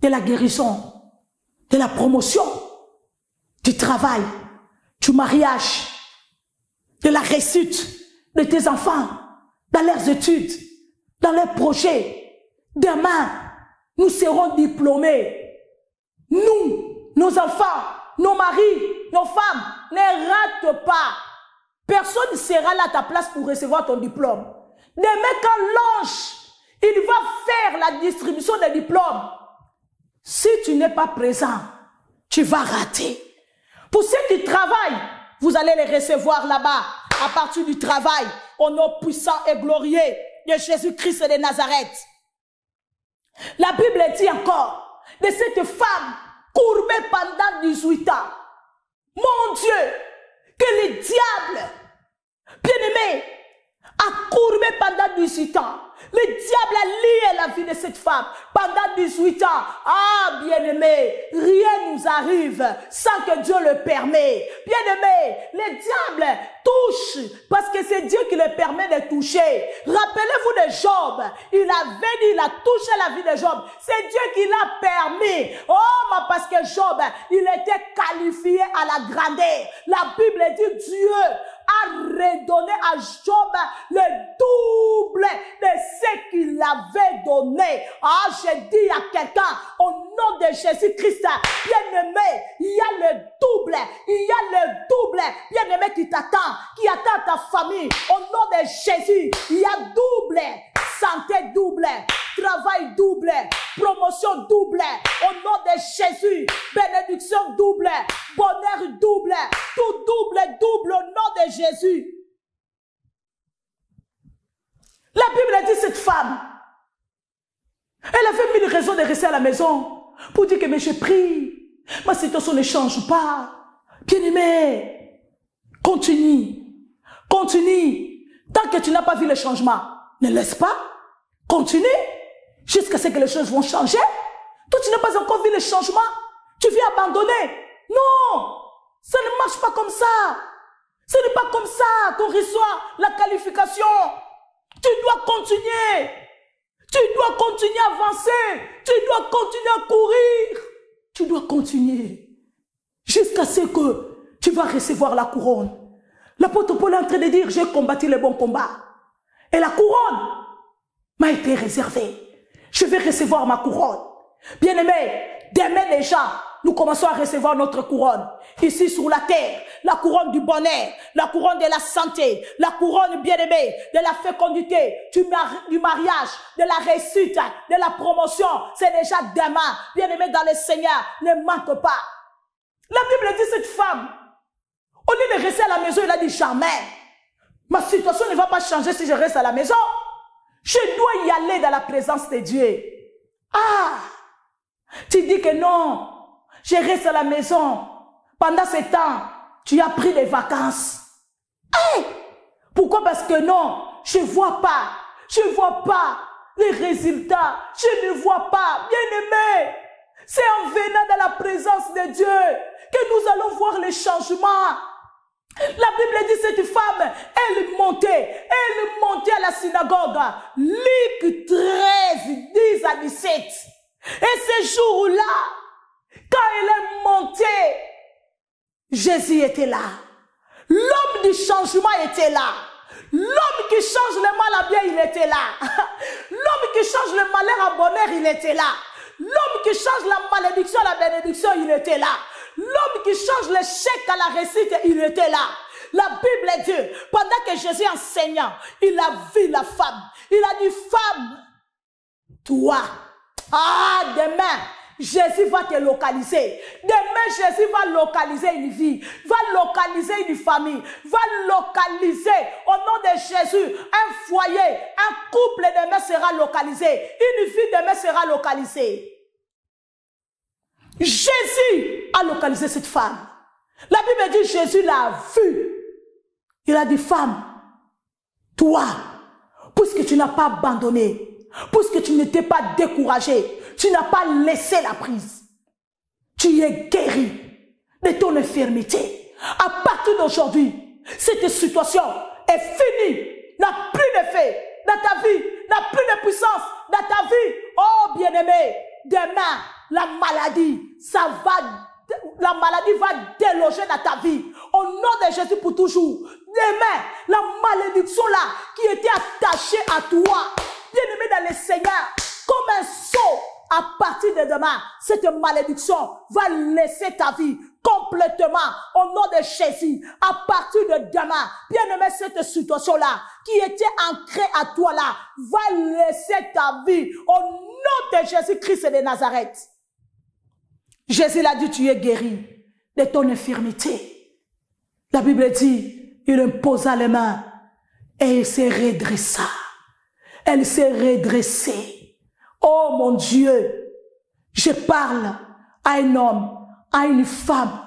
de la guérison, de la promotion, du travail, du mariage, de la réussite de tes enfants, dans leurs études, dans leurs projets. Demain, nous serons diplômés. Nous, nos enfants, nos maris, nos femmes, ne rate pas. Personne ne sera là à ta place pour recevoir ton diplôme. Demain, quand l'ange, il va faire la distribution des diplômes, si tu n'es pas présent, tu vas rater. Pour ceux qui travaillent, vous allez les recevoir là-bas, à partir du travail, au nom puissant et glorieux de Jésus-Christ de Nazareth. La Bible dit encore de cette femme courbée pendant 18 ans. Mon Dieu, que le diable, bien-aimé, a courbé pendant 18 ans. Le diable a lié la vie de cette femme pendant 18 ans. Ah, bien-aimé, rien nous arrive sans que Dieu le permet. Bien-aimé, le diable touche parce que c'est Dieu qui le permet de toucher. Rappelez-vous de Job. Il avait dit, il a touché la vie de Job. C'est Dieu qui l'a permis. Oh, mais parce que Job, il était qualifié à la grandeur. La Bible dit Dieu a redonné à Job le double de ce qu'il avait donné. Ah, je dis à quelqu'un, au nom de Jésus-Christ, bien-aimé, il y a le double, bien-aimé, qui t'attend, qui attend ta famille. Au nom de Jésus, il y a double, santé double, travail double, promotion double, au nom de Jésus, bénédiction double, bonheur double, tout double au nom de Jésus. La Bible dit cette femme, elle avait mille raisons de rester à la maison pour dire que mais je prie, ma situation ne change pas. Bien-aimé, continue. Tant que tu n'as pas vu le changement, ne laisse pas. Continue jusqu'à ce que les choses vont changer. Toi, tu n'as pas encore vu le changement. Tu viens abandonner. Non, ça ne marche pas comme ça. Ce n'est pas comme ça qu'on reçoit la qualification. Tu dois continuer. Tu dois continuer à avancer. Tu dois continuer à courir. Tu dois continuer jusqu'à ce que tu vas recevoir la couronne. L'apôtre Paul est en train de dire, j'ai combattu le bon combat. Et la couronne m'a été réservée. Je vais recevoir ma couronne. Bien-aimé, demain déjà, nous commençons à recevoir notre couronne. Ici sur la terre, la couronne du bonheur, la couronne de la santé, la couronne, bien-aimé, de la fécondité, du mariage, de la réussite, de la promotion. C'est déjà demain. Bien-aimé dans le Seigneur, ne manque pas. La Bible dit cette femme, au lieu de rester à la maison, il a dit jamais. Ma situation ne va pas changer si je reste à la maison. Je dois y aller dans la présence de Dieu. Ah, tu dis que non, je reste à la maison. Pendant ce temps, tu as pris des vacances. Hey, pourquoi? Parce que non, je ne vois pas les résultats. Je ne vois pas, bien-aimé. C'est en venant dans la présence de Dieu que nous allons voir les changements. La Bible dit cette femme, elle montait à la synagogue. Luc 13, 10 à 17. Et ce jour-là, quand elle est montée, Jésus était là. L'homme du changement était là. L'homme qui change le mal à bien, il était là. L'homme qui change le malheur à bonheur, il était là. L'homme qui change la malédiction à la bénédiction, il était là. L'homme qui change l'échec à la réussite, il était là. La Bible dit, pendant que Jésus enseignant, il a vu la femme. Il a dit, femme, toi, demain, Jésus va te localiser. Demain, Jésus va localiser une vie, va localiser une famille, va localiser, au nom de Jésus, un foyer, un couple demain sera localisé, une vie demain sera localisée. Jésus a localisé cette femme. La Bible dit, Jésus l'a vue. Il a dit, femme, toi, pour puisque tu n'as pas abandonné, puisque tu n'étais pas découragé, tu n'as pas laissé la prise. Tu es guéri de ton infirmité. À partir d'aujourd'hui, cette situation est finie, n'a plus d'effet dans ta vie, n'a plus de puissance dans ta vie. Oh bien-aimé, demain, la maladie va déloger dans ta vie. Au nom de Jésus pour toujours. Demain, la malédiction là, qui était attachée à toi, bien-aimé dans le Seigneur, comme un sceau, à partir de demain, cette malédiction va laisser ta vie complètement au nom de Jésus. À partir de demain, bien-aimé, cette situation-là, qui était ancrée à toi là, va laisser ta vie au nom de Jésus-Christ de Nazareth. Jésus l'a dit, tu es guéri de ton infirmité. La Bible dit, il imposa les mains et il s'est redressa. Elle s'est redressée. Oh mon Dieu, je parle à un homme, à une femme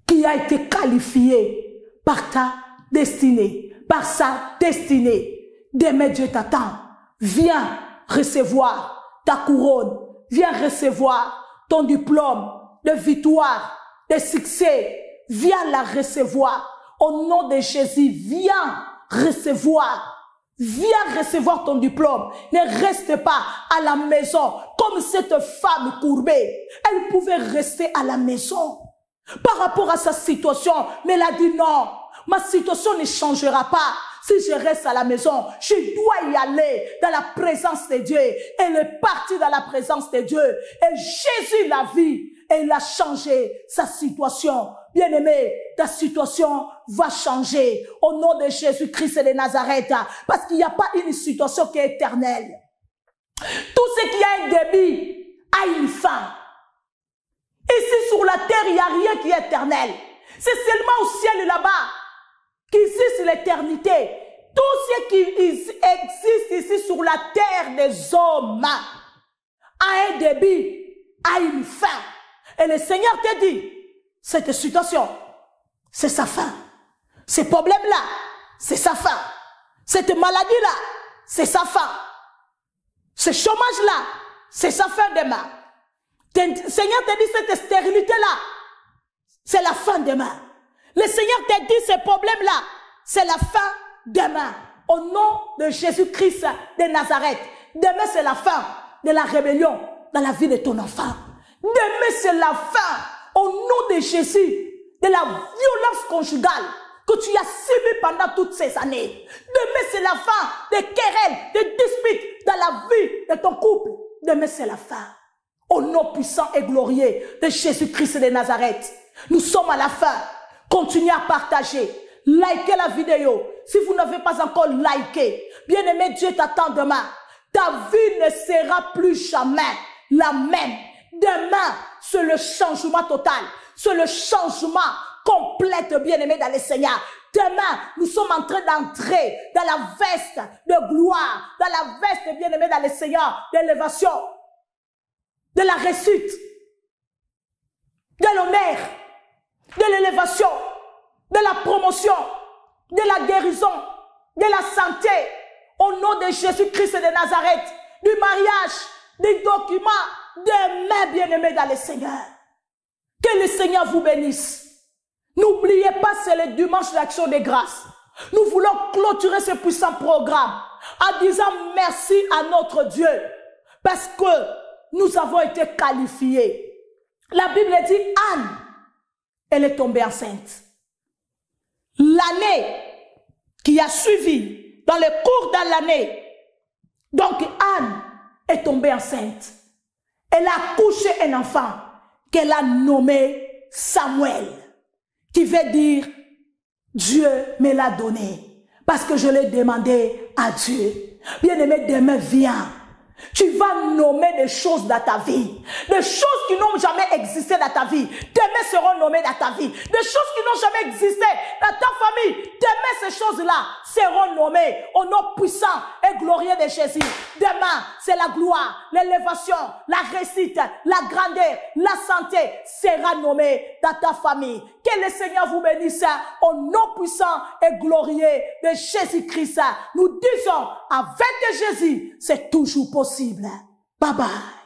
qui a été qualifiée par ta destinée, par sa destinée. Demain Dieu t'attend. Viens recevoir ta couronne. Viens recevoir ton diplôme de victoire, de succès. Viens la recevoir. Au nom de Jésus, viens recevoir. Viens recevoir ton diplôme. Ne reste pas à la maison comme cette femme courbée. Elle pouvait rester à la maison par rapport à sa situation. Mais elle a dit non, ma situation ne changera pas. Si je reste à la maison, je dois y aller dans la présence de Dieu. Elle est partie dans la présence de Dieu. Et Jésus l'a vue. Et il a changé sa situation. Bien-aimé, ta situation va changer au nom de Jésus-Christ de Nazareth. Parce qu'il n'y a pas une situation qui est éternelle. Tout ce qui a un début a une fin. Ici sur la terre, il n'y a rien qui est éternel. C'est seulement au ciel là-bas qu'existe l'éternité. Tout ce qui existe ici sur la terre des hommes a un début, a une fin. Et le Seigneur te dit, cette situation, c'est sa fin. Ce problème-là, c'est sa fin. Cette maladie-là, c'est sa fin. Ce chômage-là, c'est sa fin demain. Le Seigneur te dit, cette stérilité-là, c'est la fin demain. Le Seigneur te dit, ce problème-là, c'est la fin demain. Au nom de Jésus-Christ de Nazareth. Demain, c'est la fin de la rébellion dans la vie de ton enfant. Demain, c'est la fin, au nom de Jésus, de la violence conjugale que tu as subie pendant toutes ces années. Demain, c'est la fin des querelles, des disputes dans la vie de ton couple. Demain, c'est la fin. Au nom puissant et glorieux de Jésus-Christ de Nazareth. Nous sommes à la fin. Continuez à partager. Likez la vidéo. Si vous n'avez pas encore liké, bien-aimé, Dieu t'attend demain. Ta vie ne sera plus jamais la même. Demain, c'est le changement total. C'est le changement complet, bien-aimé, dans le Seigneur. Demain, nous sommes en train d'entrer dans la veste de gloire, dans la veste, bien-aimé, dans le Seigneur, d'élévation, de la réussite, de l'honneur, de l'élévation, de la promotion, de la guérison, de la santé, au nom de Jésus-Christ de Nazareth, du mariage, des documents, demain, bien-aimés dans le Seigneur. Que le Seigneur vous bénisse. N'oubliez pas, c'est le dimanche d'action de grâce. Nous voulons clôturer ce puissant programme en disant merci à notre Dieu parce que nous avons été qualifiés. La Bible dit Anne, elle est tombée enceinte. L'année qui a suivi, dans le cours de l'année, donc Anne est tombée enceinte. Elle a accouché un enfant qu'elle a nommé Samuel, qui veut dire Dieu me l'a donné parce que je l'ai demandé à Dieu. Bien-aimé, demain viens. Tu vas nommer des choses dans ta vie. Des choses qui n'ont jamais existé dans ta vie. Demain seront nommées dans ta vie. Des choses qui n'ont jamais existé dans ta famille. Demain, ces choses-là seront nommées au nom puissant et glorieux de Jésus. Demain, c'est la gloire, l'élévation, la réussite, la grandeur, la santé sera nommée dans ta famille. Que le Seigneur vous bénisse au nom puissant et glorieux de Jésus-Christ. Nous disons, avec Jésus, c'est toujours possible. Bye bye.